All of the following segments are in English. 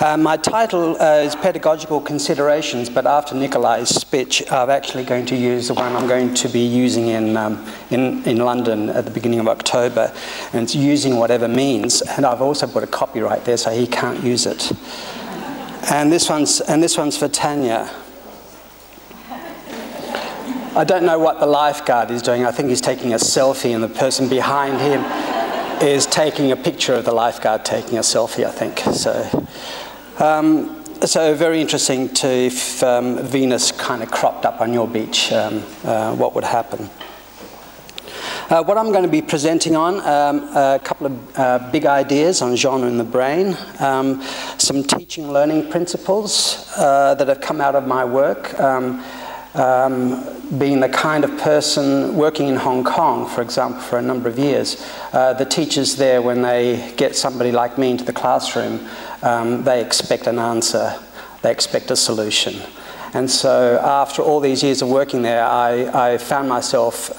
My title is Pedagogical Considerations, but after Nikolai's speech, I'm actually going to use the one I'm going to be using in London at the beginning of October, and it's using whatever means. And I've also put a copyright there, so he can't use it. And this one's for Tanya. I don't know what the lifeguard is doing. I think he's taking a selfie, and the person behind him is taking a picture of the lifeguard taking a selfie, I think. So very interesting to, if Venus kind of cropped up on your beach, what would happen. What I'm going to be presenting on, a couple of big ideas on genre in the brain, some teaching and learning principles that have come out of my work, being the kind of person working in Hong Kong, for example, for a number of years. The teachers there, when they get somebody like me into the classroom, they expect an answer, they expect a solution. And so after all these years of working there, I found myself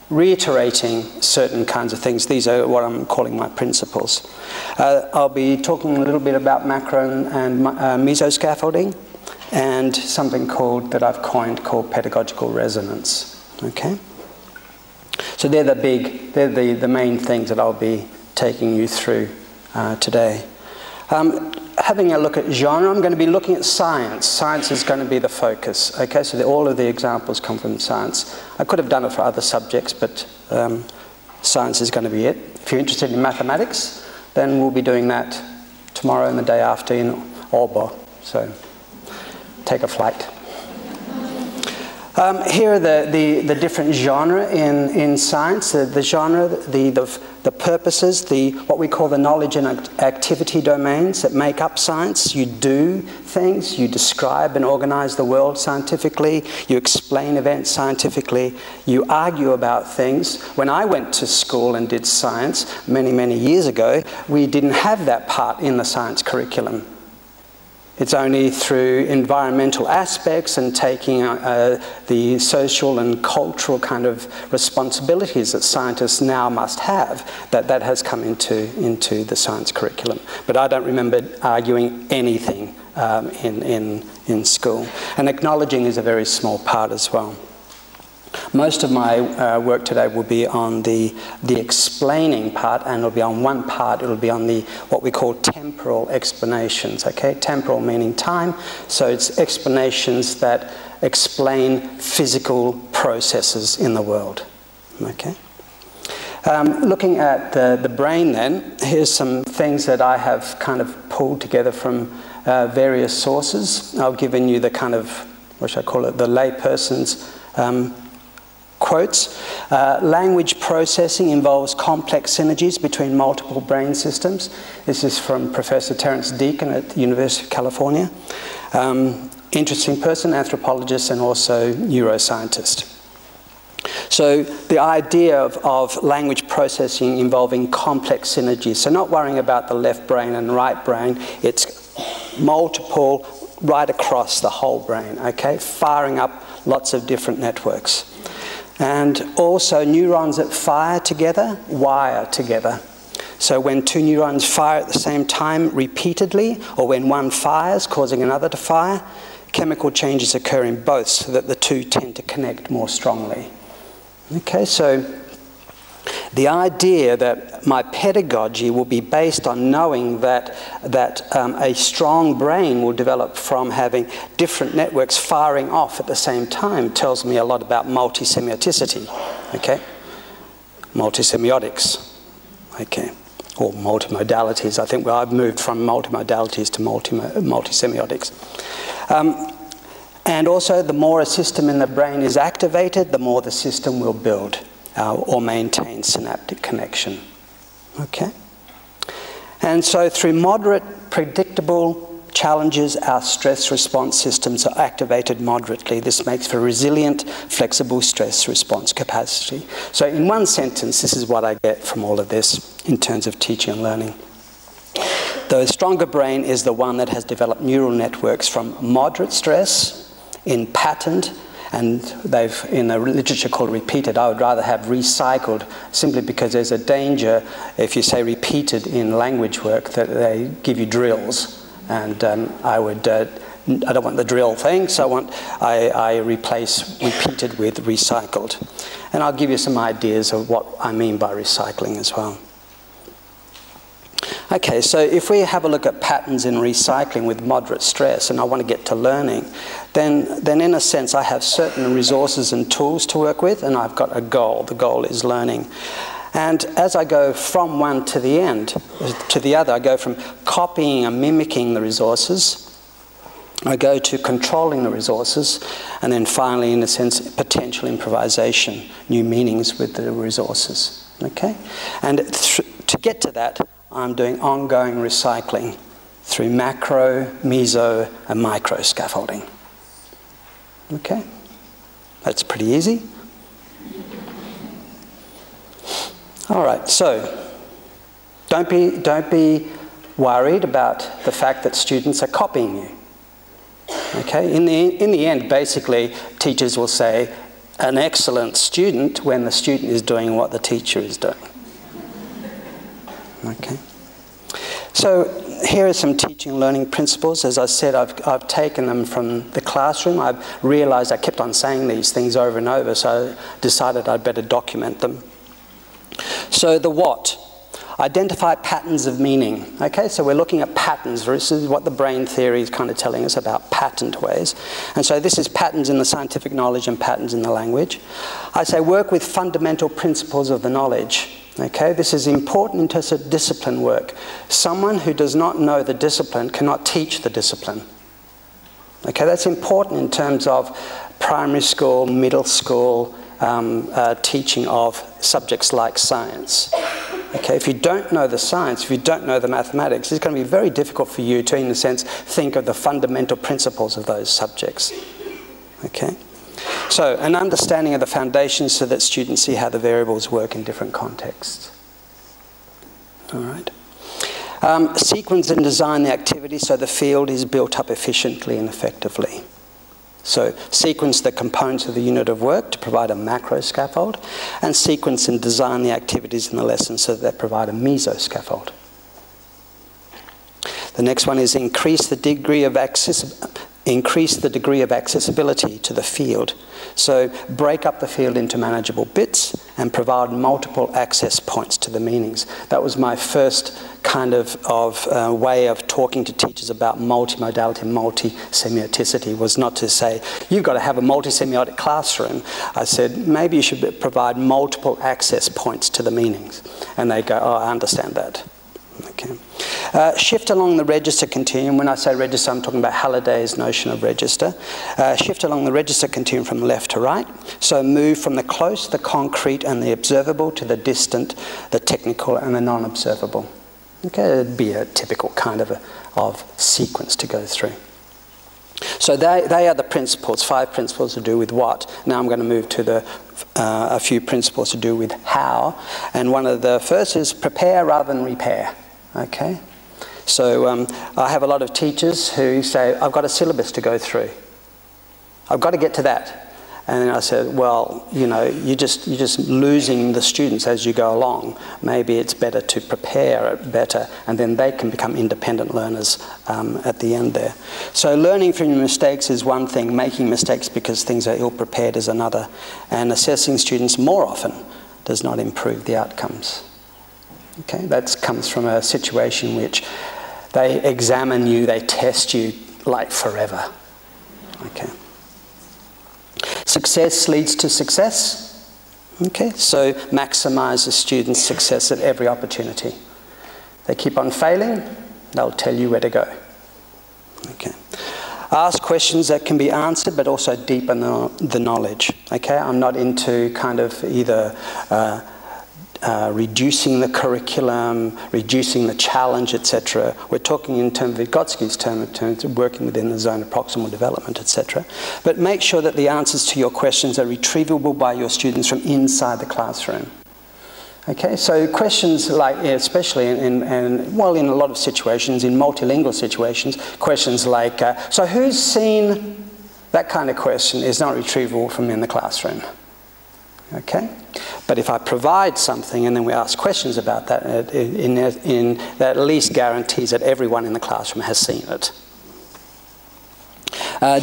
reiterating certain kinds of things. These are what I'm calling my principles. I'll be talking a little bit about macro and mesoscaffolding, and something that I've coined called pedagogical resonance. Okay? So they're the main things that I'll be taking you through today. Having a look at genre, I'm going to be looking at science. Science is going to be the focus. Okay, so all of the examples come from science. I could have done it for other subjects, but science is going to be it. If you're interested in mathematics, then we'll be doing that tomorrow and the day after in Oplæg. So take a flight. Here are the different genre in science. The genre, the purposes, what we call the knowledge and activity domains that make up science. You do things, you describe and organize the world scientifically, you explain events scientifically, you argue about things. When I went to school and did science many, many years ago, we didn't have that part in the science curriculum. It's only through environmental aspects and taking the social and cultural kind of responsibilities that scientists now must have that has come into the science curriculum. But I don't remember arguing anything in school. And acknowledging is a very small part as well. Most of my work today will be on the explaining part, and it'll be on one part. It'll be on what we call temporal explanations. Okay, temporal meaning time. So it's explanations that explain physical processes in the world. Okay. Looking at the brain, then, here's some things that I have kind of pulled together from various sources. I've given you the kind of, what should I call it, the layperson's quotes. Language processing involves complex synergies between multiple brain systems. This is from Professor Terence Deacon at the University of California. Interesting person, anthropologist and also neuroscientist. So the idea of language processing involving complex synergies. So not worrying about the left brain and right brain, it's multiple right across the whole brain, okay? Firing up lots of different networks. And also neurons that fire together, wire together. So when two neurons fire at the same time repeatedly, or when one fires, causing another to fire, chemical changes occur in both so that the two tend to connect more strongly. Okay, so the idea that my pedagogy will be based on knowing that a strong brain will develop from having different networks firing off at the same time tells me a lot about multisemioticity, okay? Multisemiotics, okay? Or multimodalities. I think I've moved from multimodalities to multisemiotics. And also, the more a system in the brain is activated, the more the system will build or maintain synaptic connection. Okay? And so through moderate, predictable challenges, our stress response systems are activated moderately. This makes for resilient, flexible stress response capacity. So in one sentence, this is what I get from all of this in terms of teaching and learning. The stronger brain is the one that has developed neural networks from moderate stress in patterned, and they've, in the literature called repeated. I would rather have recycled, simply because there's a danger if you say repeated in language work that they give you drills And I don't want the drill thing, so I replace repeated with recycled. And I'll give you some ideas of what I mean by recycling as well. Okay, so if we have a look at patterns in recycling with moderate stress, and I want to get to learning, then in a sense I have certain resources and tools to work with, and I've got a goal. The goal is learning. And as I go from one to the end, to the other, I go from copying and mimicking the resources, I go to controlling the resources, and then finally, in a sense, potential improvisation, new meanings with the resources. Okay? And to get to that, I'm doing ongoing recycling through macro, meso, and micro scaffolding. Okay? That's pretty easy. All right, so don't be worried about the fact that students are copying you. Okay? In the end, basically, teachers will say, an excellent student when the student is doing what the teacher is doing. Okay. So here are some teaching and learning principles. As I said, I've taken them from the classroom. I've realised I kept on saying these things over and over, so I decided I'd better document them. So the what. Identify patterns of meaning. Okay, so we're looking at patterns. This is what the brain theory is kind of telling us about patterned ways. And so this is patterns in the scientific knowledge and patterns in the language. I say work with fundamental principles of the knowledge. Okay, this is important in terms of discipline work. Someone who does not know the discipline cannot teach the discipline. Okay, that's important in terms of primary school, middle school, teaching of subjects like science. Okay, if you don't know the science, if you don't know the mathematics, it's going to be very difficult for you to, in a sense, think of the fundamental principles of those subjects. Okay? So, an understanding of the foundations so that students see how the variables work in different contexts. All right. Sequence and design the activity so the field is built up efficiently and effectively. So sequence the components of the unit of work to provide a macro scaffold, and sequence and design the activities in the lesson so that they provide a meso scaffold. The next one is increase the degree of accessibility to the field. So break up the field into manageable bits and provide multiple access points to the meanings. That was my first kind of way of talking to teachers about multimodality, multi-semioticity, was not to say, you've got to have a multi-semiotic classroom. I said, maybe you should provide multiple access points to the meanings. And they go, oh, I understand that. Okay. Shift along the register continuum. When I say register, I'm talking about Halliday's notion of register. Shift along the register continuum from left to right. So move from the close, the concrete and the observable to the distant, the technical and the non-observable. Okay, it'd be a typical kind of sequence to go through. So they are the principles, 5 principles to do with what. Now I'm going to move to a few principles to do with how. And one of the first is prepare rather than repair. Okay? So I have a lot of teachers who say, I've got a syllabus to go through. I've got to get to that. And then I said, well, you know, you're just losing the students as you go along. Maybe it's better to prepare it better, and then they can become independent learners at the end there. So learning from your mistakes is one thing, making mistakes because things are ill-prepared is another, and assessing students more often does not improve the outcomes. Okay, that comes from a situation in which they examine you, they test you like forever. Okay. Success leads to success. Okay, so maximise the students' success at every opportunity. They keep on failing, they'll tell you where to go. Okay. Ask questions that can be answered, but also deepen the knowledge. Okay, I'm not into kind of either reducing the curriculum, reducing the challenge, etc. We're talking in terms of Vygotsky's term, in terms of working within the zone of proximal development, etc. But make sure that the answers to your questions are retrievable by your students from inside the classroom. Okay, so questions like, especially in a lot of situations, in multilingual situations, questions like, so who's seen, that kind of question is not retrievable from in the classroom. Okay? But if I provide something and then we ask questions about that, that at least guarantees that everyone in the classroom has seen it.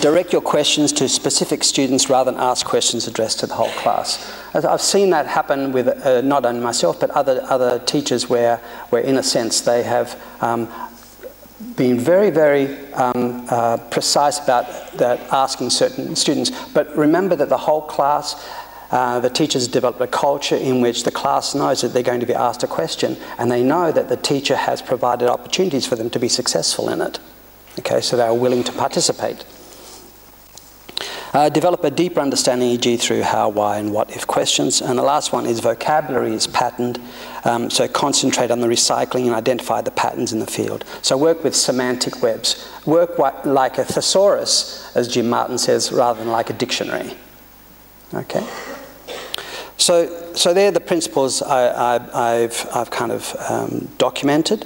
Direct your questions to specific students rather than ask questions addressed to the whole class. I've seen that happen with not only myself but other teachers where in a sense they have been very, very precise about that asking certain students. But remember that the whole class, the teachers develop a culture in which the class knows that they're going to be asked a question, and they know that the teacher has provided opportunities for them to be successful in it. Okay, so they are willing to participate. Develop a deeper understanding, e.g. through how, why and what if questions. And the last one is vocabulary is patterned. So concentrate on the recycling and identify the patterns in the field. So work with semantic webs. Work like a thesaurus, as Jim Martin says, rather than like a dictionary. Okay? So they're the principles I've kind of documented.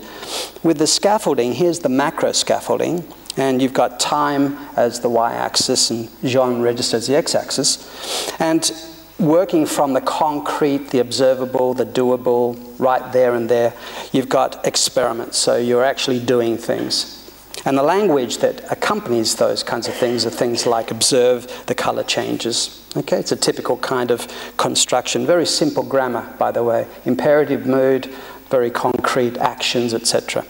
With the scaffolding, here's the macro scaffolding. And you've got time as the y-axis and genre register as the x-axis. And working from the concrete, the observable, the doable, right there and there, you've got experiments. So you're actually doing things. And the language that accompanies those kinds of things are things like observe, the colour changes. Okay, it's a typical kind of construction. Very simple grammar, by the way. Imperative mood, very concrete actions, etc.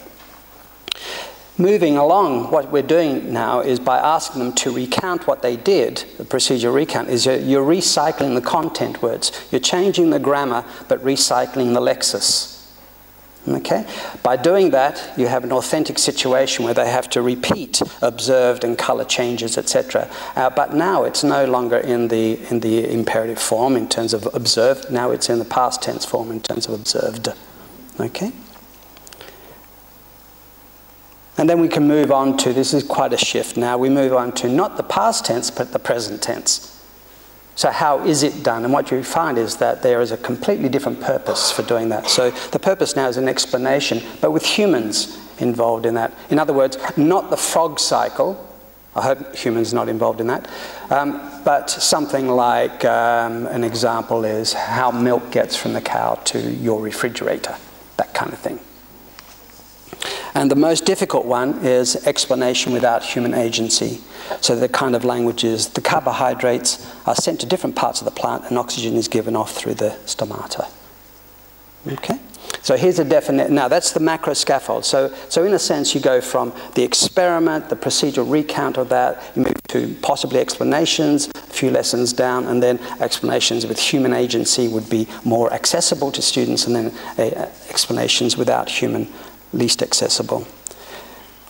Moving along, what we're doing now is by asking them to recount what they did, the procedure recount, is you're recycling the content words. You're changing the grammar, but recycling the lexis. Okay? By doing that, you have an authentic situation where they have to repeat observed and colour changes, etc. But now it's no longer in the imperative form in terms of observed. Now it's in the past tense form in terms of observed. Okay? And then we can move on to, this is quite a shift now, we move on to not the past tense, but the present tense. So how is it done? And what you find is that there is a completely different purpose for doing that. So the purpose now is an explanation, but with humans involved in that. In other words, not the frog cycle. I hope humans are not involved in that. But something like, an example is how milk gets from the cow to your refrigerator, that kind of thing. And the most difficult one is explanation without human agency. So the kind of language is the carbohydrates are sent to different parts of the plant and oxygen is given off through the stomata. Okay? So here's a definite, now that's the macro scaffold. So in a sense you go from the experiment, the procedural recount of that, you move to possibly explanations, a few lessons down, and then explanations with human agency would be more accessible to students, and then explanations without human least accessible.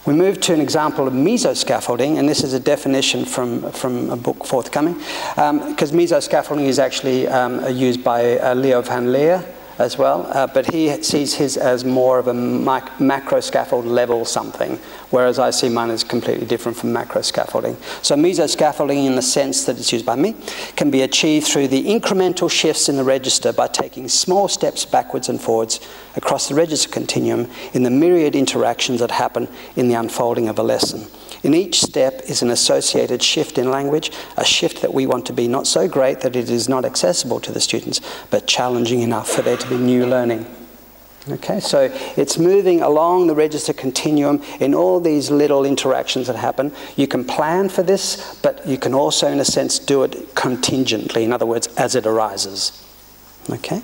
We move to an example of mesoscaffolding, and this is a definition from a book forthcoming, because mesoscaffolding is actually used by Leo van Leer as well, but he sees his as more of a macro scaffold level something, whereas I see mine as completely different from macro scaffolding. So mesoscaffolding, in the sense that it's used by me, can be achieved through the incremental shifts in the register by taking small steps backwards and forwards across the register continuum in the myriad interactions that happen in the unfolding of a lesson. In each step is an associated shift in language, a shift that we want to be not so great that it is not accessible to the students, but challenging enough for there to be new learning. Okay, so it's moving along the register continuum in all these little interactions that happen. You can plan for this, but you can also, in a sense, do it contingently, in other words, as it arises. Okay?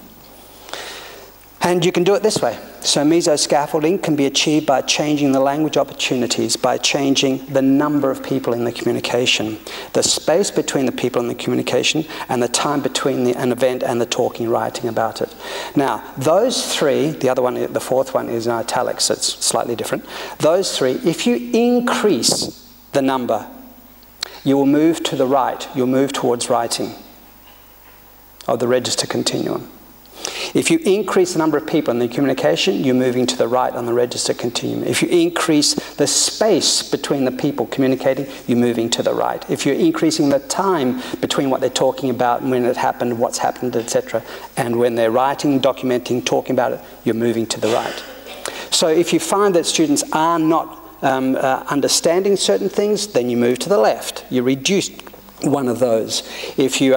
And you can do it this way. So mesoscaffolding can be achieved by changing the language opportunities, by changing the number of people in the communication, the space between the people in the communication, and the time between an event and the talking, writing about it. Now, those three, the other one, the fourth one is in italics, so it's slightly different. Those three, if you increase the number, you will move to the right, you'll move towards writing of the register continuum. If you increase the number of people in the communication, you're moving to the right on the register continuum. If you increase the space between the people communicating, you're moving to the right. If you're increasing the time between what they're talking about and when it happened, what's happened, etc., and when they're writing, documenting, talking about it, you're moving to the right. So if you find that students are not understanding certain things, then you move to the left. You reduce one of those. If you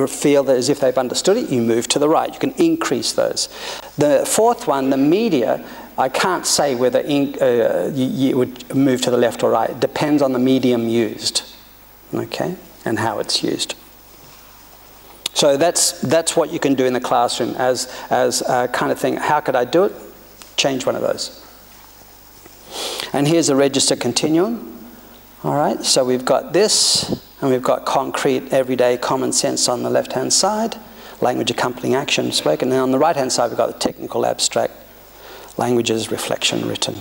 feel that as if they've understood it, you move to the right. You can increase those. The fourth one, the media, I can't say whether you would move to the left or right. It depends on the medium used, okay, and how it's used. So that's what you can do in the classroom as a kind of thing. How could I do it? Change one of those. And here's a register continuum. All right, so we've got this, and we've got concrete, everyday, common sense on the left-hand side, language accompanying action, spoken, and on the right-hand side we've got the technical, abstract, languages, reflection, written.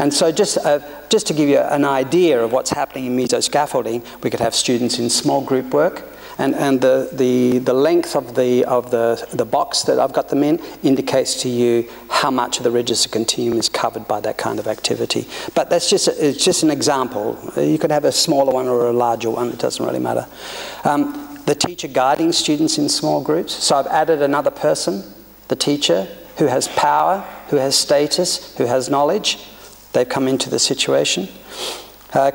And so just to give you an idea of what's happening in meso-scaffolding, we could have students in small group work, and the length of the box that I've got them in indicates to you how much of the register continuum is covered by that kind of activity. But that's it's just an example. You could have a smaller one or a larger one, it doesn't really matter. The teacher guiding students in small groups. So I've added another person, the teacher, who has power, who has status, who has knowledge. They've come into the situation.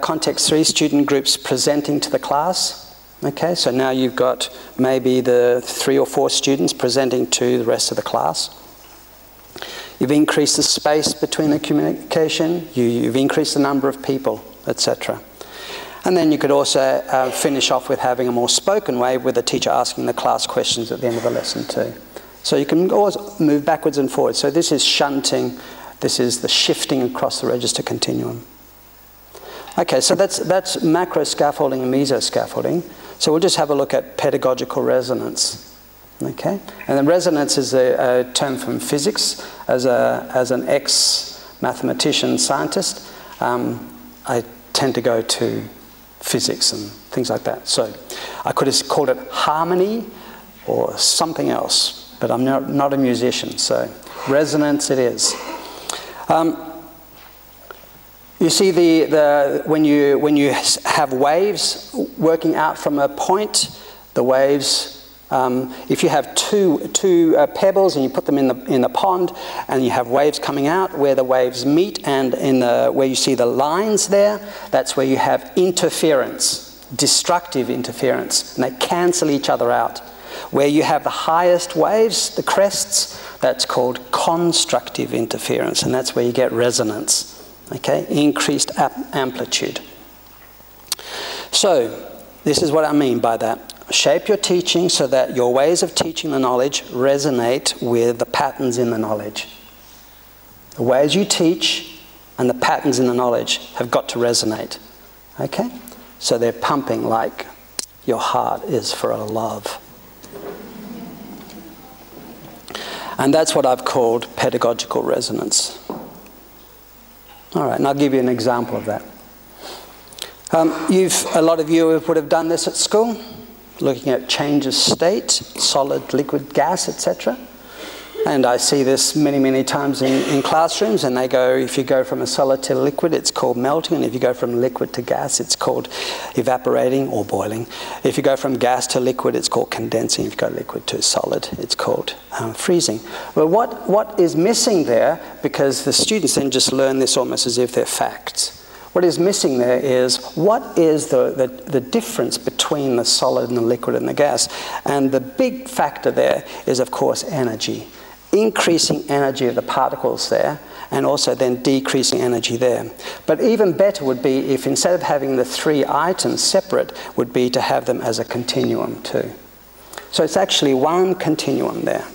Context 3, student groups presenting to the class. Okay, so now you've got maybe the 3 or 4 students presenting to the rest of the class. You've increased the space between the communication, you've increased the number of people, etc. And then you could also finish off with having a more spoken way with the teacher asking the class questions at the end of the lesson too. So you can always move backwards and forwards. So this is shunting, this is the shifting across the register continuum. Okay, so that's macro scaffolding and meso scaffolding. So we'll just have a look at pedagogical resonance. Okay, and then resonance is a term from physics. As an ex-mathematician scientist, I tend to go to physics and things like that. So I could have called it harmony or something else, but I'm not a musician, so resonance it is. You see when you have waves working out from a point, the waves, if you have two pebbles and you put them in the pond and you have waves coming out where the waves meet, and where you see the lines there, that's where you have interference, destructive interference, and they cancel each other out. Where you have the highest waves, the crests, that's called constructive interference, and that's where you get resonance. Okay, increased amplitude. So, this is what I mean by that. Shape your teaching so that your ways of teaching the knowledge resonate with the patterns in the knowledge. The ways you teach and the patterns in the knowledge have got to resonate. Okay? So they're pumping like your heart is for a love. And that's what I've called pedagogical resonance. All right, and I'll give you an example of that. A lot of you would have done this at school, looking at change of state, solid, liquid, gas, etc. And I see this many, many times in classrooms, and they go, if you go from a solid to liquid, it's called melting, and if you go from liquid to gas, it's called evaporating or boiling. If you go from gas to liquid, it's called condensing. If you go liquid to solid, it's called freezing. Well, what is missing there, because the students then just learn this almost as if they're facts. What is missing there is, what is the difference between the solid and the liquid and the gas? And the big factor there is, of course, energy. Increasing energy of the particles there, and also then decreasing energy there. But even better would be if instead of having the 3 items separate, would be to have them as a continuum too. So it's actually one continuum there.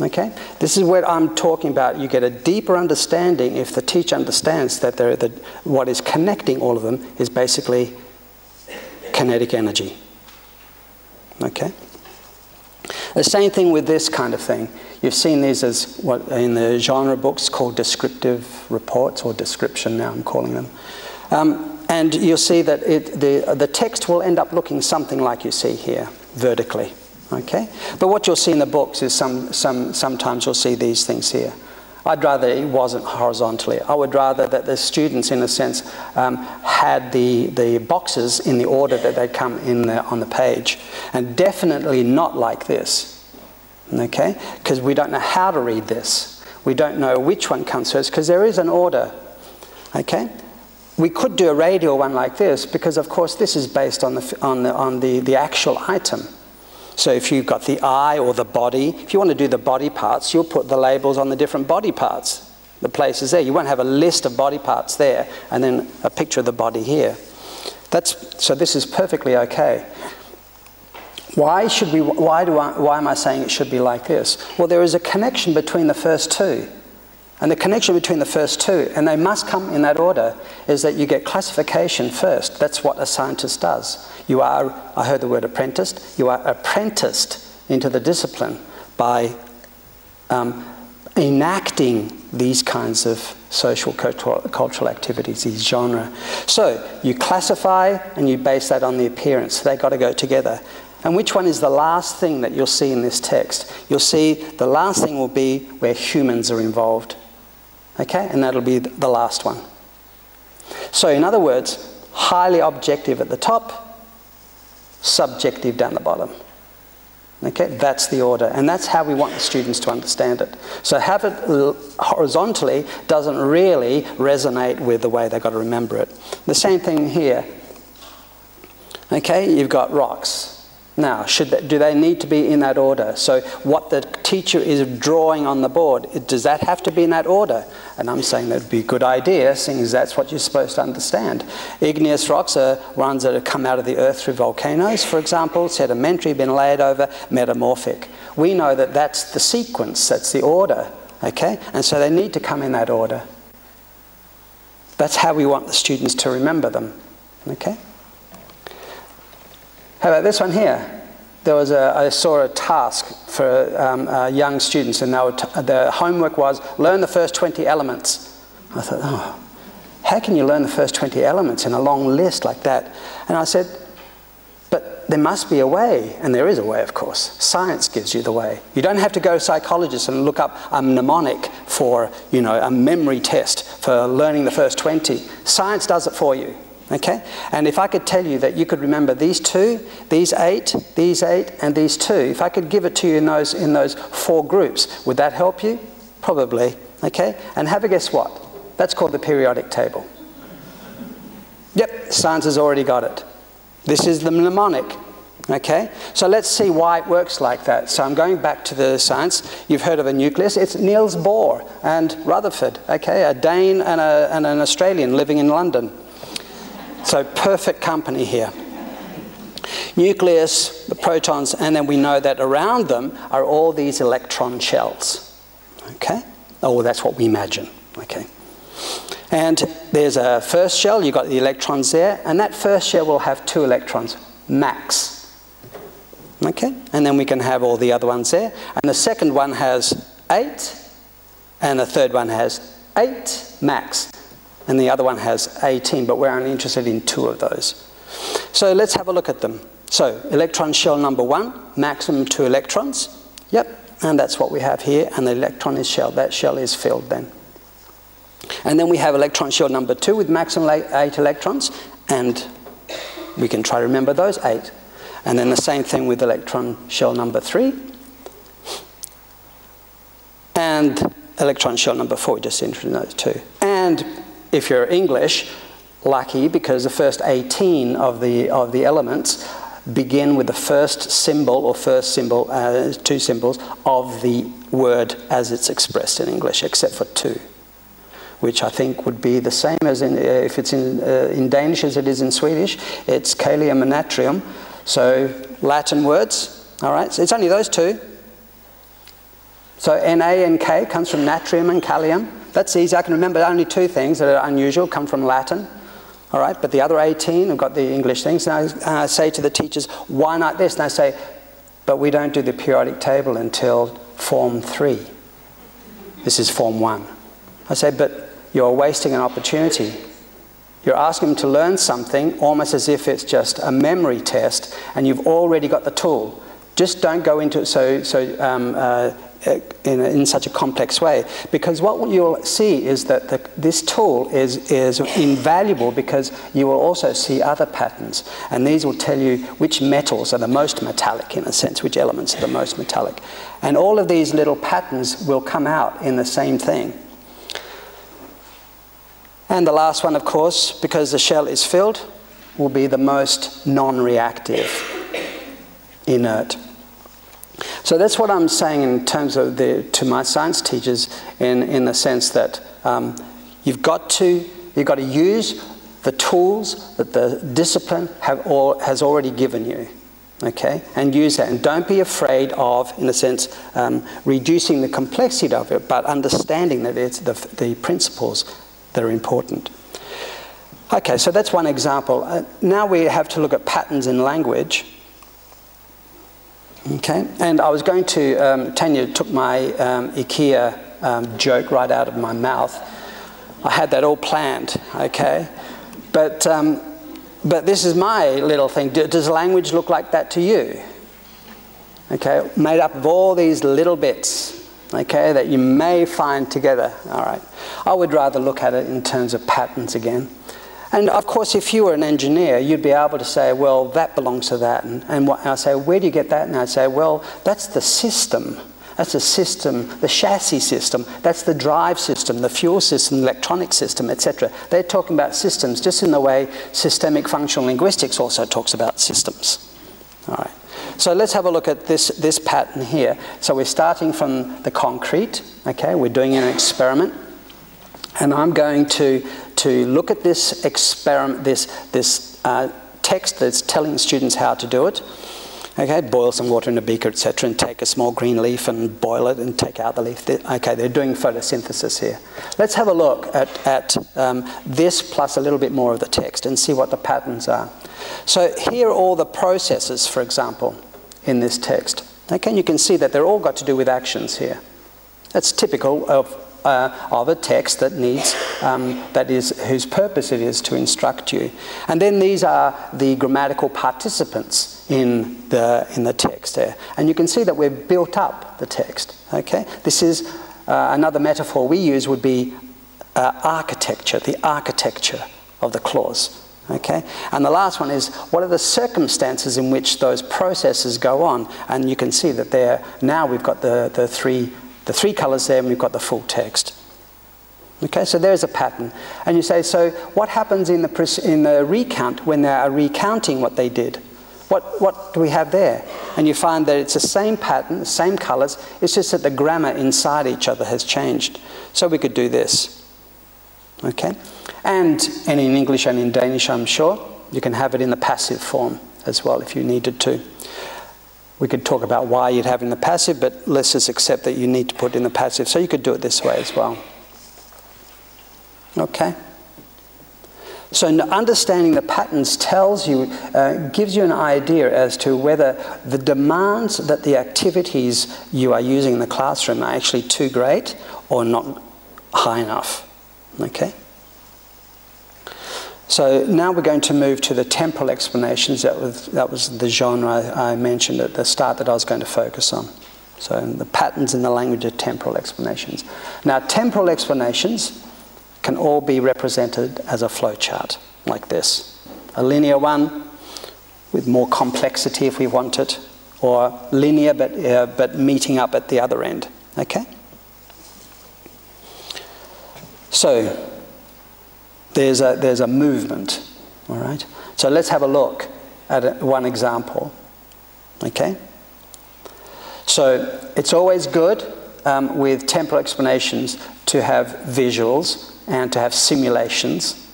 Okay? This is what I'm talking about. You get a deeper understanding if the teacher understands that what is connecting all of them is basically kinetic energy. Okay? The same thing with this kind of thing. You've seen these as what in the genre books called descriptive reports, or description now I'm calling them. And you'll see that the text will end up looking something like you see here, vertically. Okay? But what you'll see in the books is sometimes you'll see these things here. I'd rather it wasn't horizontally. I would rather that the students, in a sense, had the boxes in the order that they come in on the page. And definitely not like this. Okay? Because we don't know how to read this. We don't know which one comes first, because there is an order. Okay? we could do a radial one like this, because of course this is based on the actual item. So if you've got the eye or the body, if you want to do the body parts, you'll put the labels on the different body parts, the places there. You won't have a list of body parts there and then a picture of the body here. So this is perfectly okay. Why am I saying it should be like this? Well, there is a connection between the first two. And the connection between the first two, and they must come in that order, is that you get classification first. That's what a scientist does. You are, I heard the word apprenticed, you are apprenticed into the discipline by enacting these kinds of social cultural activities, these genres. So you classify and you base that on the appearance. They've got to go together. And which one is the last thing that you'll see in this text? You'll see the last thing will be where humans are involved. Okay, and that'll be the last one. So in other words, highly objective at the top, subjective down the bottom. Okay, that's the order, and that's how we want the students to understand it. So have it horizontally doesn't really resonate with the way they've got to remember it. The same thing here. Okay, you've got rocks. Now, do they need to be in that order? So what the teacher is drawing on the board, does that have to be in that order? And I'm saying that would be a good idea, seeing as that's what you're supposed to understand. Igneous rocks are ones that have come out of the earth through volcanoes, for example, sedimentary, been laid over, metamorphic. We know that that's the sequence, that's the order, okay? And so they need to come in that order. That's how we want the students to remember them, okay? How about this one here? I saw a task for young students, and the homework was learn the first 20 elements. I thought, oh, how can you learn the first 20 elements in a long list like that? And I said, but there must be a way, and there is a way, of course. Science gives you the way. You don't have to go to psychologists and look up a mnemonic for, you know, a memory test for learning the first 20. Science does it for you. Okay? And if I could tell you that you could remember these 2, these 8, and these 2, if I could give it to you in those 4 groups, would that help you? Probably. Okay? And have a guess what? That's called the periodic table. Yep, science has already got it. This is the mnemonic. Okay? So let's see why it works like that. So I'm going back to the science. You've heard of a nucleus. It's Niels Bohr and Rutherford. Okay? A Dane and an Australian living in London. So perfect company here. Nucleus, the protons, and then we know that around them are all these electron shells. Okay? Oh, that's what we imagine. Okay. And there's a first shell, you've got the electrons there, and that first shell will have 2 electrons, max. Okay? And then we can have all the other ones there. And the second one has 8, and the third one has 8 max. And the other one has 18, but we're only interested in 2 of those. So let's have a look at them. So electron shell number 1, maximum 2 electrons. Yep, and that's what we have here, and the electron is shell. That shell is filled then. And then we have electron shell number 2 with maximum 8 electrons, and we can try to remember those 8. And then the same thing with electron shell number 3. And electron shell number 4, just interested in those 2. And if you're English, lucky, because the first 18 of the elements begin with the first symbol or first symbol, 2 symbols of the word as it's expressed in English, except for 2, which I think would be the same as if it's in Danish as it is in Swedish. It's kalium and natrium, so Latin words. All right, so it's only those 2. So Na and K comes from natrium and kalium. That's easy. I can remember only 2 things that are unusual come from Latin. All right, but the other 18 have got the English things. And I say to the teachers, why not this? And I say, but we don't do the periodic table until Form 3. This is Form 1. I say, but you're wasting an opportunity. You're asking them to learn something almost as if it's just a memory test, and you've already got the tool. Just don't go into it in such a complex way, because what you'll see is that this tool is invaluable, because you will also see other patterns, and these will tell you which metals are the most metallic, in a sense, which elements are the most metallic. And all of these little patterns will come out in the same thing. And the last one, of course, because the shell is filled, will be the most non-reactive, inert. So that's what I'm saying in terms of to my science teachers, in the sense that you've got to use the tools that the discipline has already given you, okay, and use that. And don't be afraid of, in a sense, reducing the complexity of it, but understanding that it's the principles that are important. Okay, so that's one example. Now we have to look at patterns in language. Okay, and I was going to, Tanya took my IKEA joke right out of my mouth. I had that all planned, okay? But this is my little thing. Does language look like that to you? Okay, made up of all these little bits, okay, that you may find together. All right, I would rather look at it in terms of patterns again. And of course, if you were an engineer, you'd be able to say, well, that belongs to that. And I'd say, where do you get that? And I'd say, well, that's the system. That's the system, the chassis system. That's the drive system, the fuel system, the electronic system, etc. They're talking about systems just in the way systemic functional linguistics also talks about systems. All right. So let's have a look at this pattern here. So we're starting from the concrete. Okay, we're doing an experiment. And I'm going to look at this experiment, this text that's telling students how to do it. Okay, boil some water in a beaker, etc., and take a small green leaf and boil it and take out the leaf. Okay, they're doing photosynthesis here. Let's have a look at this plus a little bit more of the text and see what the patterns are. So here are all the processes, for example, in this text. Okay, and you can see that they're all got to do with actions here. That's typical of a text that needs, whose purpose it is to instruct you. And then these are the grammatical participants in the text there. And you can see that we've built up the text, okay? This is, another metaphor we use would be architecture, the architecture of the clause, okay? And the last one is, what are the circumstances in which those processes go on? And you can see that now we've got the three colours there, and we've got the full text. Okay, so there's a pattern. And you say, so what happens in the recount when they are recounting what they did? What do we have there? And you find that it's the same pattern, the same colours, it's just that the grammar inside each other has changed. So we could do this. Okay? And in English and in Danish, I'm sure, you can have it in the passive form as well if you needed to. We could talk about why you'd have it in the passive, but let's just accept that you need to put it in the passive. So you could do it this way as well. Okay? So understanding the patterns tells you, gives you an idea as to whether the demands that the activities you are using in the classroom are actually too great or not high enough. Okay? So now we're going to move to the temporal explanations. That was the genre I mentioned at the start that I was going to focus on. So the patterns in the language of temporal explanations. Now temporal explanations can all be represented as a flowchart like this. A linear one with more complexity if we want it, or linear but meeting up at the other end. Okay? So there's a movement, all right? So let's have a look at one example, okay? So it's always good with temporal explanations to have visuals and to have simulations,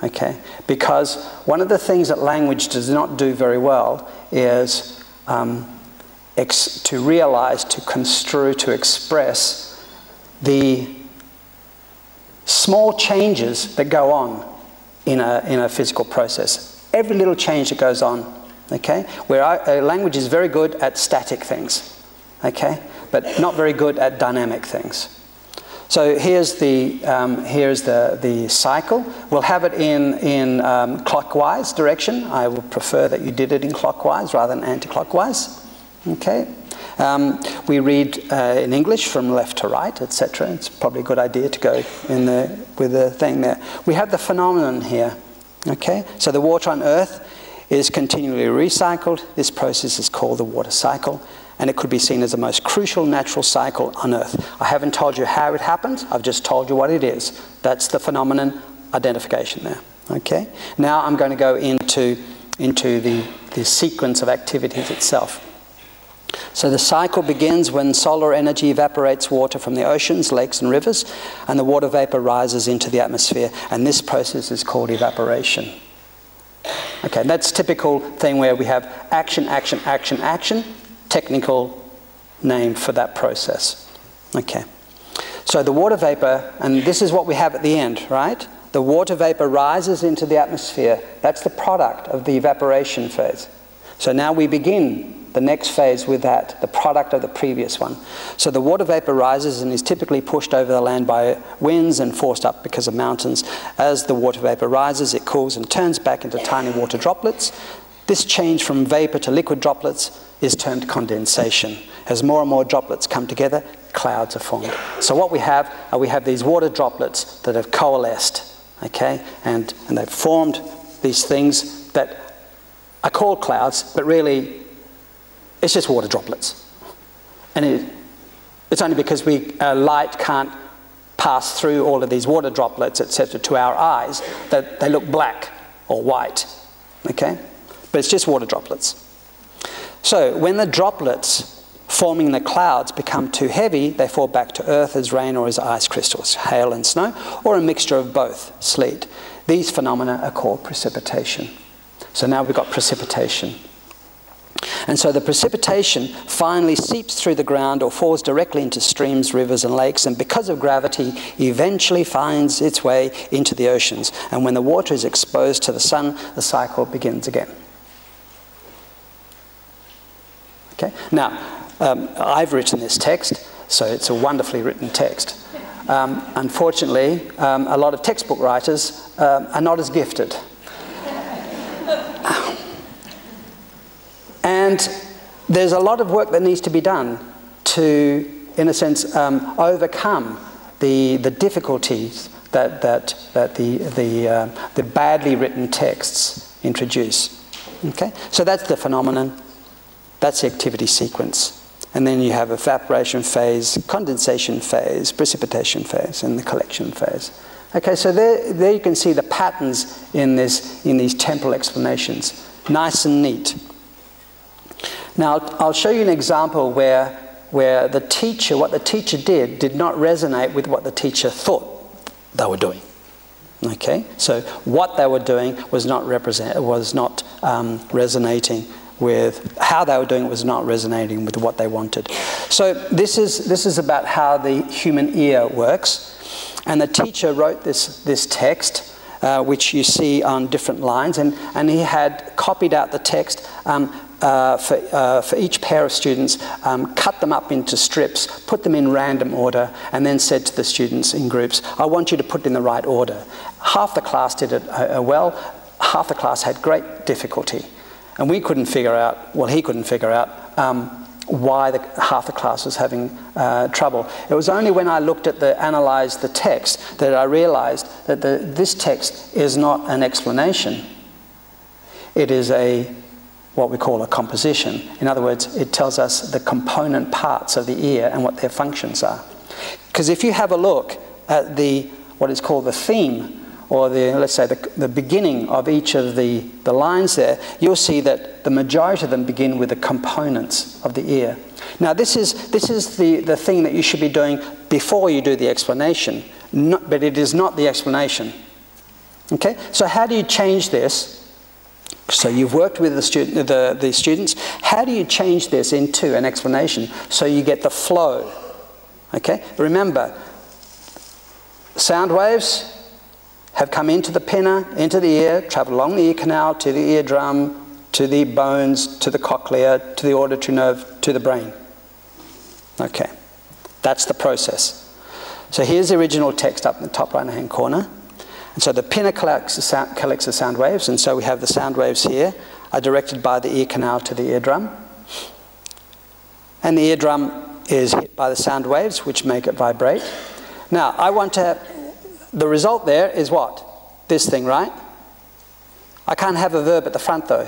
okay? Because one of the things that language does not do very well is to realize, to construe, to express the small changes that go on in a physical process. Every little change that goes on, okay? Where language is very good at static things, okay? But not very good at dynamic things. So here's the cycle. We'll have it in clockwise direction. I would prefer that you did it in clockwise rather than anti-clockwise, okay? We read in English from left to right, etc. It's probably a good idea to go with the thing there. We have the phenomenon here. Okay, so the water on Earth is continually recycled. This process is called the water cycle, and it could be seen as the most crucial natural cycle on Earth. I haven't told you how it happens. I've just told you what it is. That's the phenomenon identification there. Okay? Now I'm going to go into the sequence of activities itself. So the cycle begins when solar energy evaporates water from the oceans, lakes and rivers, and the water vapor rises into the atmosphere, and this process is called evaporation. Okay, that's typical thing where we have action, action, action, action, technical name for that process. Okay, so the water vapor, and this is what we have at the end, right? The water vapor rises into the atmosphere. That's the product of the evaporation phase. So now we begin the next phase with that, the product of the previous one. So the water vapor rises and is typically pushed over the land by winds and forced up because of mountains. As the water vapor rises, it cools and turns back into tiny water droplets. This change from vapor to liquid droplets is termed condensation. As more and more droplets come together, clouds are formed. So what we have these water droplets that have coalesced, okay, and they've formed these things that are called clouds, but really it's just water droplets. And it's only because light can't pass through all of these water droplets, etc., to our eyes that they look black or white, okay? But it's just water droplets. So when the droplets forming the clouds become too heavy, they fall back to earth as rain or as ice crystals, hail and snow, or a mixture of both, sleet. These phenomena are called precipitation. So now we've got precipitation. And so the precipitation finally seeps through the ground or falls directly into streams, rivers and lakes, and because of gravity eventually finds its way into the oceans. And when the water is exposed to the sun, the cycle begins again. Okay? Now, I've written this text, so it's a wonderfully written text. Unfortunately, a lot of textbook writers are not as gifted. And there's a lot of work that needs to be done to, in a sense, overcome the difficulties that the badly written texts introduce. Okay? So that's the phenomenon, that's the activity sequence. And then you have evaporation phase, condensation phase, precipitation phase, and the collection phase. Okay, so there you can see the patterns in these temporal explanations. Nice and neat. Now, I'll show you an example where the teacher, what the teacher did not resonate with what the teacher thought they were doing. Okay, so what they were doing was not resonating with how they were doing. It was not resonating with what they wanted. So this is about how the human ear works, and the teacher wrote this text. Which you see on different lines, and he had copied out the text for each pair of students, cut them up into strips, put them in random order, and then said to the students in groups, I want you to put in the right order. Half the class did it well, half the class had great difficulty. And we couldn't figure out, well, he couldn't figure out why half the class was having trouble. It was only when I analysed the text that I realised that this text is not an explanation. It is what we call a composition. In other words, it tells us the component parts of the ear and what their functions are. Because if you have a look at what is called the theme, or let's say the beginning of each of the lines there, you'll see that the majority of them begin with the components of the ear. Now this is the thing that you should be doing before you do the explanation, but it is not the explanation. Okay? So how do you change this? So you've worked with the students. How do you change this into an explanation so you get the flow? Okay? Remember, sound waves have come into the pinna, into the ear, travel along the ear canal to the eardrum, to the bones, to the cochlea, to the auditory nerve, to the brain. Okay, that's the process. So here's the original text up in the top right-hand corner. And so the pinna collects the sound waves, and so we have the sound waves here are directed by the ear canal to the eardrum. And the eardrum is hit by the sound waves, which make it vibrate. Now, the result there is what? This thing, right? I can't have a verb at the front though.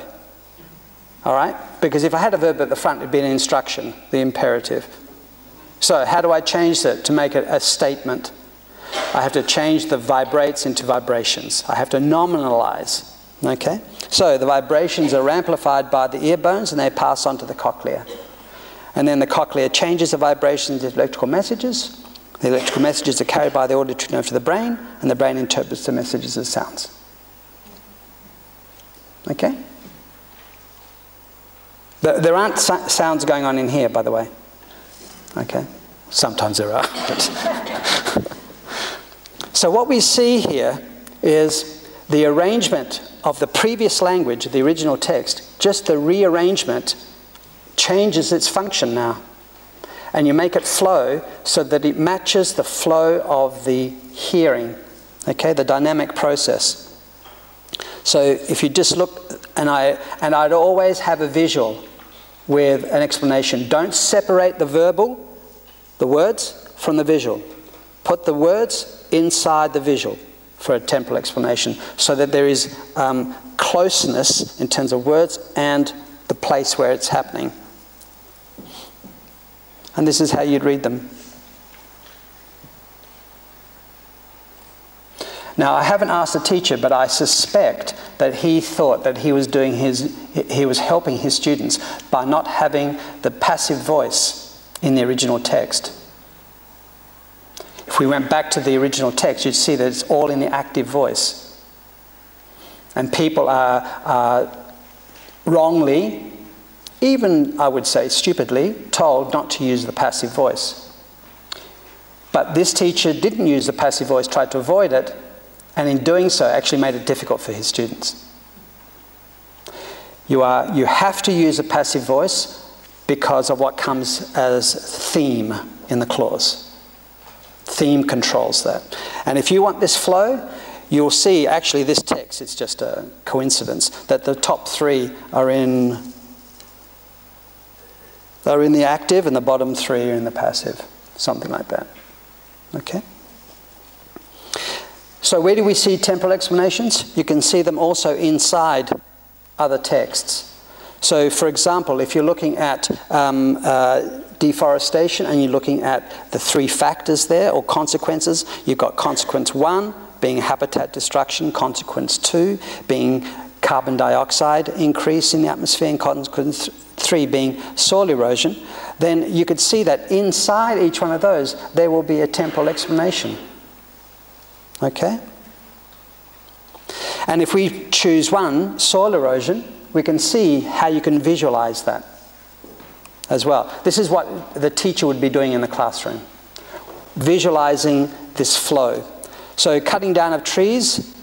All right? Because if I had a verb at the front, it'd be an instruction, the imperative. So how do I change that to make it a statement? I have to change the vibrates into vibrations. I have to nominalize. Okay? So the vibrations are amplified by the ear bones and they pass on to the cochlea. And then the cochlea changes the vibrations into electrical messages. The electrical messages are carried by the auditory nerve to the brain, and the brain interprets the messages as sounds. Okay? There aren't sounds going on in here, by the way. Okay? Sometimes there are. So what we see here is the arrangement of the previous language, the original text, just the rearrangement changes its function now. And you make it flow so that it matches the flow of the hearing, okay, the dynamic process. So if you just look, and I'd always have a visual with an explanation. Don't separate the verbal, the words, from the visual. Put the words inside the visual for a temporal explanation so that there is closeness in terms of words and the place where it's happening. And this is how you'd read them. Now, I haven't asked the teacher, but I suspect that he thought that he was helping his students by not having the passive voice in the original text. If we went back to the original text, you'd see that it's all in the active voice. And people are wrongly, even, I would say, stupidly, told not to use the passive voice. But this teacher didn't use the passive voice, tried to avoid it, and in doing so actually made it difficult for his students. You have to use a passive voice because of what comes as theme in the clause. Theme controls that. And if you want this flow, you'll see actually this text, it's just a coincidence, that the top three are in the active and the bottom three are in the passive. Something like that. Okay? So where do we see temporal explanations? You can see them also inside other texts. So for example, if you're looking at deforestation and you're looking at the three factors there, or consequences, you've got consequence 1 being habitat destruction, consequence 2 being carbon dioxide increase in the atmosphere, and consequence 3 being soil erosion, then you could see that inside each one of those there will be a temporal explanation. Okay? And if we choose one, soil erosion, we can see how you can visualize that as well. This is what the teacher would be doing in the classroom, visualizing this flow. So cutting down of trees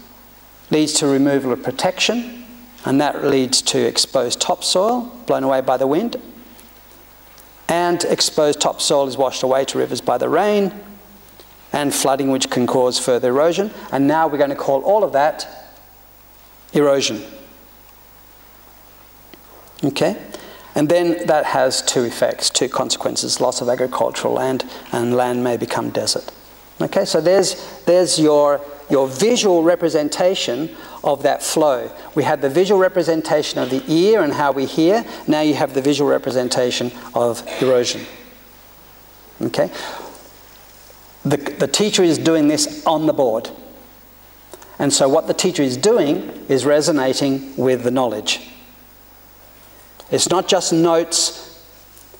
leads to removal of protection, and that leads to exposed topsoil blown away by the wind, and exposed topsoil is washed away to rivers by the rain, and flooding, which can cause further erosion. And now we're going to call all of that erosion. Okay? And then that has two effects, two consequences: loss of agricultural land, and land may become desert. Okay, so there's your visual representation of that flow. We had the visual representation of the ear and how we hear. Now you have the visual representation of erosion. Okay? The teacher is doing this on the board. And so what the teacher is doing is resonating with the knowledge. It's not just notes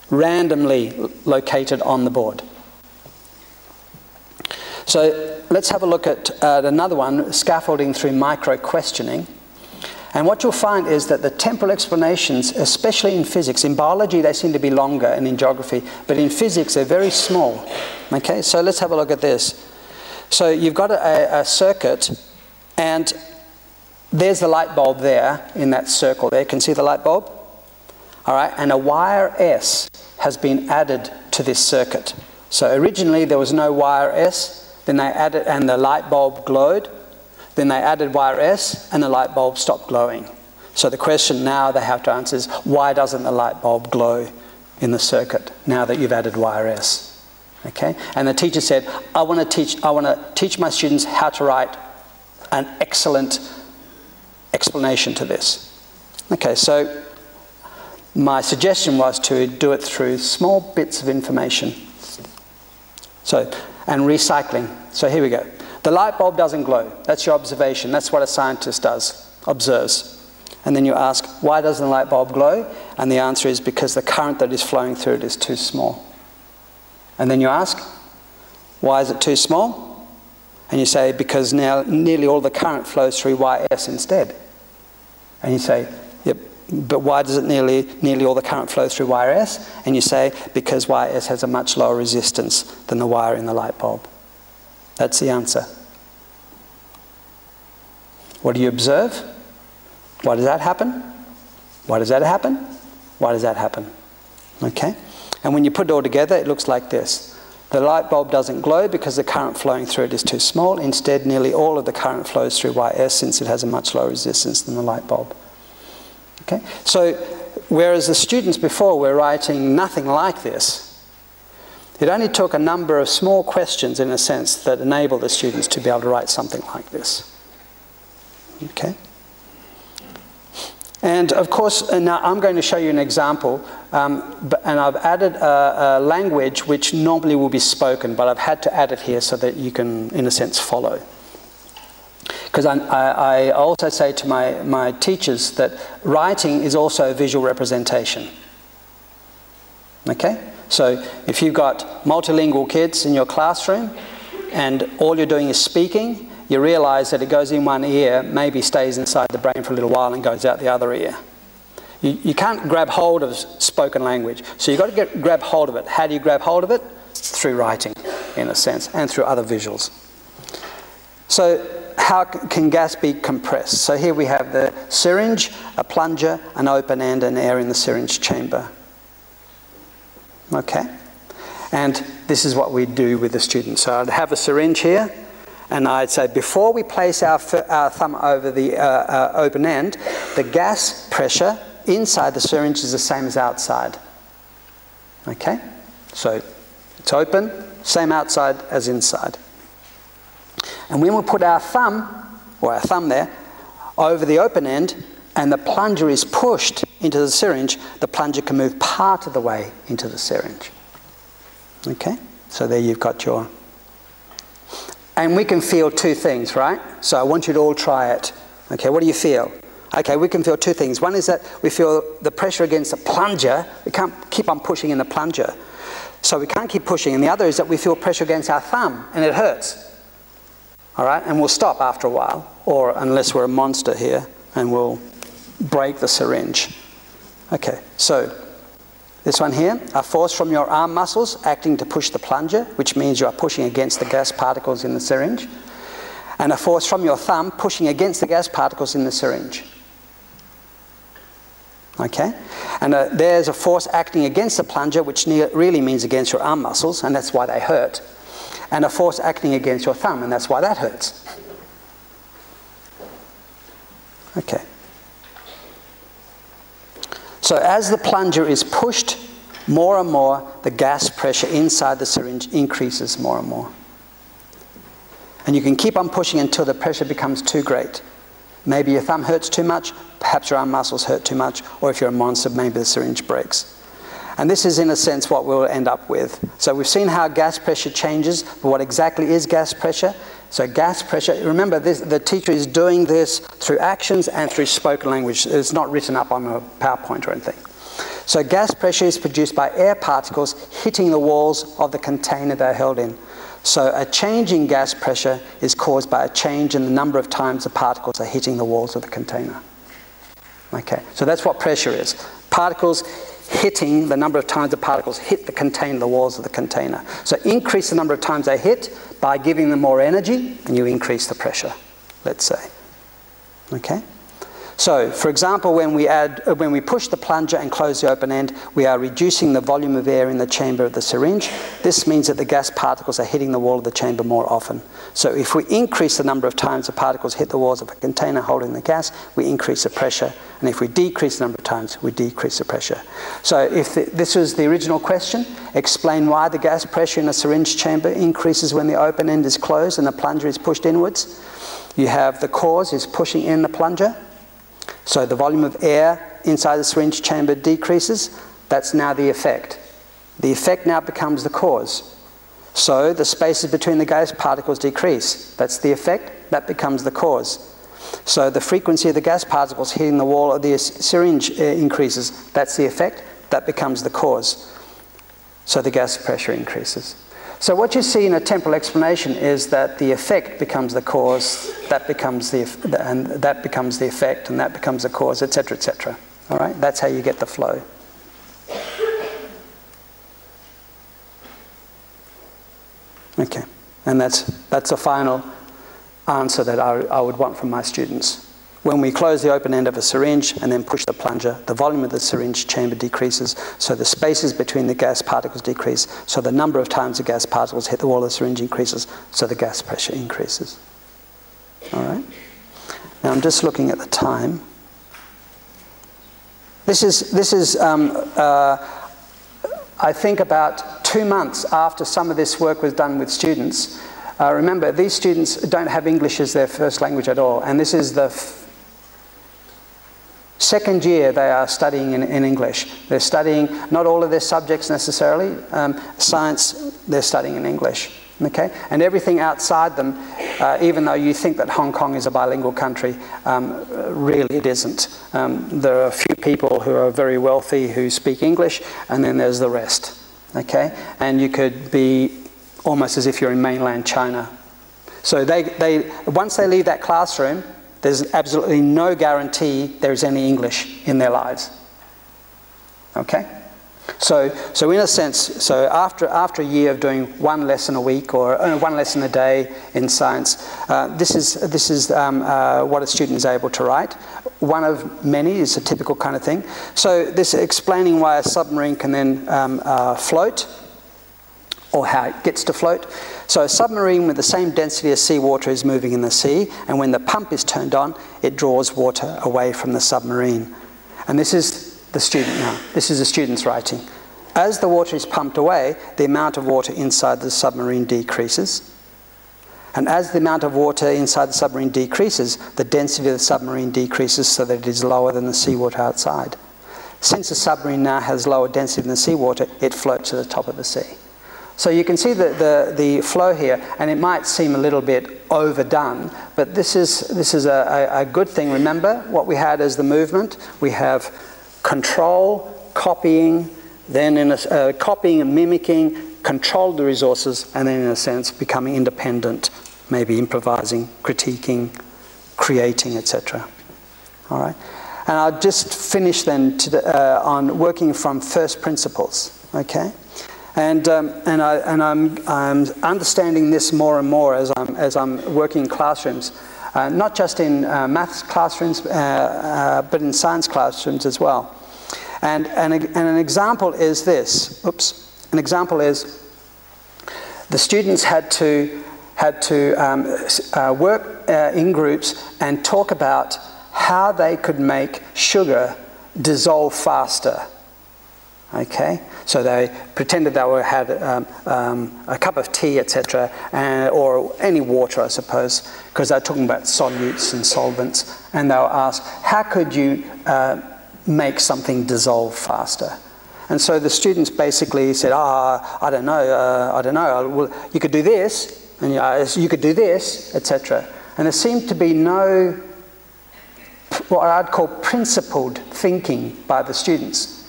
randomly located on the board. So let's have a look at another one, scaffolding through micro-questioning. And what you'll find is that the temporal explanations, especially in physics, in biology they seem to be longer, and in geography, but in physics they're very small. Okay, so let's have a look at this. So you've got a circuit, and there's the light bulb there in that circle there. Can you see the light bulb? All right, and a wire S has been added to this circuit. So originally there was no wire S, then they added, and the light bulb glowed. Then they added wire S, and the light bulb stopped glowing. So the question now they have to answer is, why doesn't the light bulb glow in the circuit now that you've added wire S? Okay, and the teacher said, I want to teach my students how to write an excellent explanation to this. Okay, so my suggestion was to do it through small bits of information. So, and recycling. So here we go. The light bulb doesn't glow. That's your observation. That's what a scientist does, observes. And then you ask, why doesn't the light bulb glow? And the answer is because the current that is flowing through it is too small. And then you ask, why is it too small? And you say, because now nearly all the current flows through YS instead. And you say, yep, but why does it nearly all the current flow through YS? And you say, because YS has a much lower resistance than the wire in the light bulb. That's the answer. What do you observe? Why does that happen? Why does that happen? Why does that happen? Okay? And when you put it all together, it looks like this. The light bulb doesn't glow because the current flowing through it is too small. Instead, nearly all of the current flows through YS since it has a much lower resistance than the light bulb. Okay? So, whereas the students before were writing nothing like this, it only took a number of small questions, in a sense, that enabled the students to be able to write something like this. Okay? And of course, now I'm going to show you an example, and I've added a language which normally will be spoken, but I've had to add it here so that you can, in a sense, follow. Because I also say to my teachers that writing is also a visual representation. Okay? So if you've got multilingual kids in your classroom and all you're doing is speaking, you realise that it goes in one ear, maybe stays inside the brain for a little while and goes out the other ear. You can't grab hold of spoken language, so you've got to grab hold of it. How do you grab hold of it? Through writing, in a sense, and through other visuals. So how can gas be compressed? So here we have the syringe, a plunger, an open end, and air in the syringe chamber. Okay? And this is what we do with the students. So I'd have a syringe here, and I'd say before we place our thumb over the open end, the gas pressure inside the syringe is the same as outside. Okay? So it's open, same outside as inside. And when we put our thumb, or our thumb there, over the open end, and the plunger is pushed into the syringe, the plunger can move part of the way into the syringe. Okay? So there you've got your... And we can feel two things, right? So I want you to all try it. Okay, what do you feel? Okay, we can feel two things. One is that we feel the pressure against the plunger. We can't keep on pushing in the plunger. So we can't keep pushing. And the other is that we feel pressure against our thumb, and it hurts. All right, and we'll stop after a while, or unless we're a monster here, and we'll break the syringe. Okay, so this one here, a force from your arm muscles acting to push the plunger, which means you are pushing against the gas particles in the syringe, and a force from your thumb pushing against the gas particles in the syringe. Okay, and there's a force acting against the plunger, which really means against your arm muscles, and that's why they hurt. And a force acting against your thumb, and that's why that hurts. Okay. So as the plunger is pushed more and more, the gas pressure inside the syringe increases more and more. And you can keep on pushing until the pressure becomes too great. Maybe your thumb hurts too much, perhaps your arm muscles hurt too much, or if you're a monster, maybe the syringe breaks. And this is, in a sense, what we'll end up with. So we've seen how gas pressure changes, but what exactly is gas pressure? So gas pressure, remember this, the teacher is doing this through actions and through spoken language. It's not written up on a PowerPoint or anything. So gas pressure is produced by air particles hitting the walls of the container they're held in. So a change in gas pressure is caused by a change in the number of times the particles are hitting the walls of the container. Okay, so that's what pressure is. Particles hitting the number of times the particles hit the container, the walls of the container. So increase the number of times they hit by giving them more energy, and you increase the pressure, let's say. Okay? So, for example, when we push the plunger and close the open end, we are reducing the volume of air in the chamber of the syringe. This means that the gas particles are hitting the wall of the chamber more often. So if we increase the number of times the particles hit the walls of a container holding the gas, we increase the pressure. And if we decrease the number of times, we decrease the pressure. So if this was the original question, explain why the gas pressure in a syringe chamber increases when the open end is closed and the plunger is pushed inwards. You have the cause is pushing in the plunger. So the volume of air inside the syringe chamber decreases. That's now the effect. The effect now becomes the cause. So the spaces between the gas particles decrease. That's the effect. That becomes the cause. So the frequency of the gas particles hitting the wall of the syringe increases. That's the effect. That becomes the cause. So the gas pressure increases. So what you see in a temporal explanation is that the effect becomes the cause, that becomes the effect, and that becomes the cause, etc., etc. All right? That's how you get the flow. Okay, and that's a final answer that I would want from my students. When we close the open end of a syringe and then push the plunger, the volume of the syringe chamber decreases, so the spaces between the gas particles decrease, so the number of times the gas particles hit the wall of the syringe increases, so the gas pressure increases. All right? Now I'm just looking at the time. This is I think about 2 months after some of this work was done with students. Remember, these students don't have English as their first language at all, and this is the second year they are studying in English. They're studying not all of their subjects necessarily. Science, they're studying in English. Okay? And everything outside them, even though you think that Hong Kong is a bilingual country, really it isn't. There are a few people who are very wealthy who speak English, and then there's the rest. Okay? And you could be almost as if you're in mainland China. So once they leave that classroom, there's absolutely no guarantee there's any English in their lives. Okay? So in a sense, so after a year of doing one lesson a week or one lesson a day in science, this is what a student is able to write. One of many is a typical kind of thing. So this explaining why a submarine can then float, or how it gets to float. So a submarine with the same density as seawater is moving in the sea, and when the pump is turned on, it draws water away from the submarine. And this is the student now. This is the student's writing. As the water is pumped away, the amount of water inside the submarine decreases. And as the amount of water inside the submarine decreases, the density of the submarine decreases so that it is lower than the seawater outside. Since the submarine now has lower density than the seawater, it floats to the top of the sea. So you can see the flow here, and it might seem a little bit overdone, but this is a good thing. Remember what we had as the movement? We have control, copying, then copying and mimicking, control the resources, and then in a sense becoming independent, maybe improvising, critiquing, creating, etc. All right, and I'll just finish then on working from first principles. Okay. And I'm understanding this more and more as I'm working in classrooms, not just in maths classrooms, but in science classrooms as well. And an example is this. Oops. An example is the students had to work in groups and talk about how they could make sugar dissolve faster. Okay, so they pretended they had a cup of tea, etc., or any water, I suppose, because they're talking about solutes and solvents, and they were asked, how could you make something dissolve faster? And so the students basically said, I don't know, well, you could do this, and you could do this, etc. And there seemed to be no, what I'd call principled thinking by the students.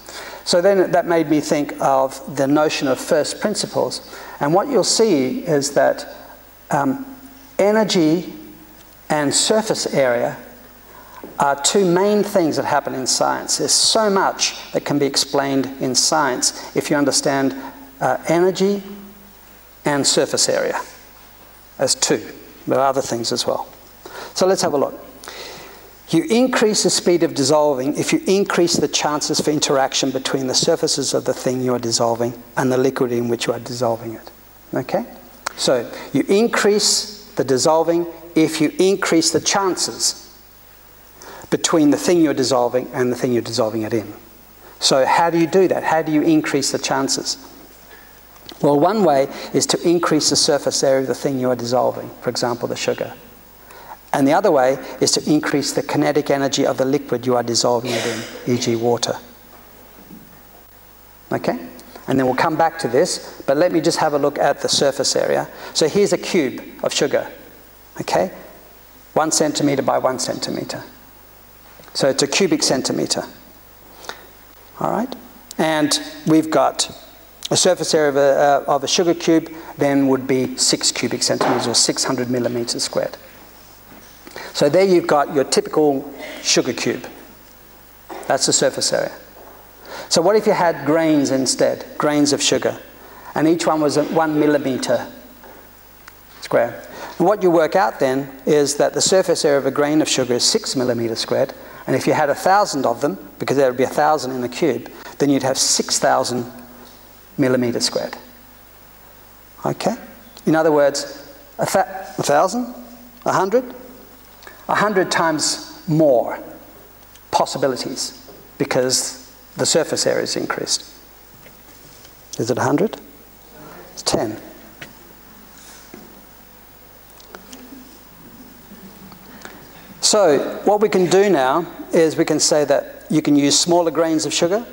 So then that made me think of the notion of first principles. And what you'll see is that energy and surface area are two main things that happen in science. There's so much that can be explained in science if you understand energy and surface area as two. There are other things as well. So let's have a look. You increase the speed of dissolving if you increase the chances for interaction between the surfaces of the thing you are dissolving and the liquid in which you are dissolving it. Okay? So you increase the dissolving if you increase the chances between the thing you're dissolving and the thing you're dissolving it in. So how do you do that? How do you increase the chances? Well, one way is to increase the surface area of the thing you are dissolving, for example, the sugar. And the other way is to increase the kinetic energy of the liquid you are dissolving it in, e.g. water. Okay? and then we'll come back to this, but let me just have a look at the surface area. So here's a cube of sugar, okay? 1 centimetre by 1 centimetre. So it's a cubic centimetre. All right? And we've got a surface area of a sugar cube then would be 6 cubic centimetres, or 600 millimetres squared. So there you've got your typical sugar cube. That's the surface area. So what if you had grains instead, grains of sugar, and each one was 1 millimetre square? And what you work out then is that the surface area of a grain of sugar is 6 millimetres squared, and if you had 1,000 of them, because there would be 1,000 in a cube, then you'd have 6,000 millimetres squared. Okay? In other words, 1,000, 100, 100 times more possibilities because the surface area is increased. Is it 100? It's 10. So what we can do now is we can say that you can use smaller grains of sugar,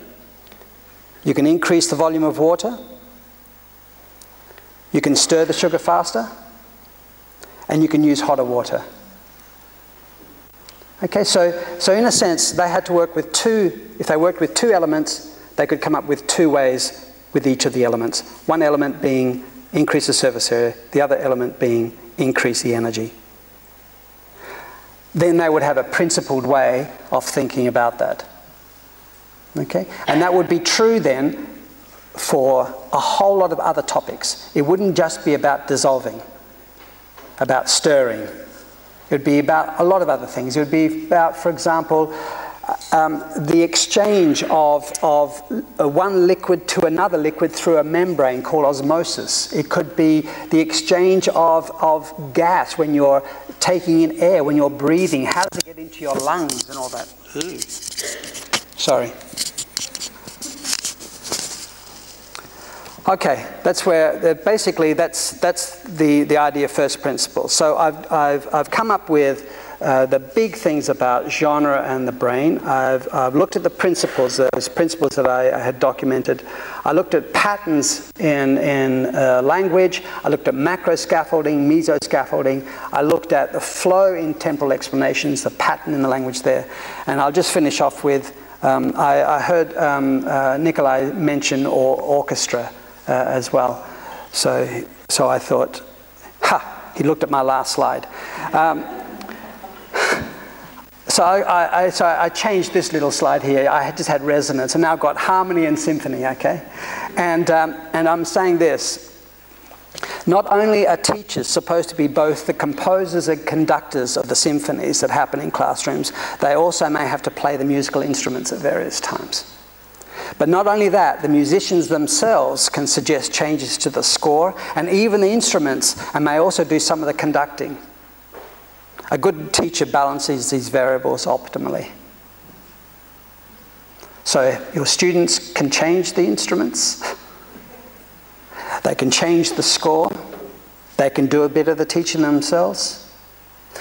you can increase the volume of water, you can stir the sugar faster, and you can use hotter water. Okay, so in a sense, they had to work with if they worked with 2 elements, they could come up with 2 ways with each of the elements. One element being increase the surface area, the other element being increase the energy. Then they would have a principled way of thinking about that. Okay? And that would be true then for a whole lot of other topics. It wouldn't just be about dissolving, about stirring. It would be about a lot of other things. It would be about, for example, the exchange of one liquid to another liquid through a membrane called osmosis. It could be the exchange of gas when you're taking in air, when you're breathing. How does it get into your lungs and all that? Ooh. Sorry. Okay, that's where basically that's the idea of first principles. So I've come up with the big things about genre and the brain. I've looked at the principles, those principles that I had documented. I looked at patterns in language. I looked at macro scaffolding, meso scaffolding. I looked at the flow in temporal explanations, the pattern in the language there. And I'll just finish off with, I heard Nikolai mention orchestra as well. So I thought, he looked at my last slide. So I changed this little slide here. I just had resonance, and now I've got harmony and symphony, okay? And I'm saying this. Not only are teachers supposed to be both the composers and conductors of the symphonies that happen in classrooms, they also may have to play the musical instruments at various times. But not only that, the musicians themselves can suggest changes to the score, and even the instruments, and may also do some of the conducting. A good teacher balances these variables optimally. So your students can change the instruments, they can change the score, they can do a bit of the teaching themselves.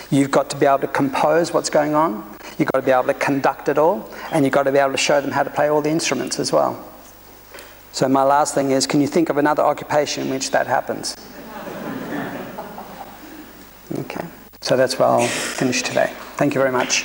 You've got to be able to compose what's going on, you've got to be able to conduct it all, and you've got to be able to show them how to play all the instruments as well. So my last thing is, can you think of another occupation in which that happens? Okay. So that's where I'll finish today. Thank you very much.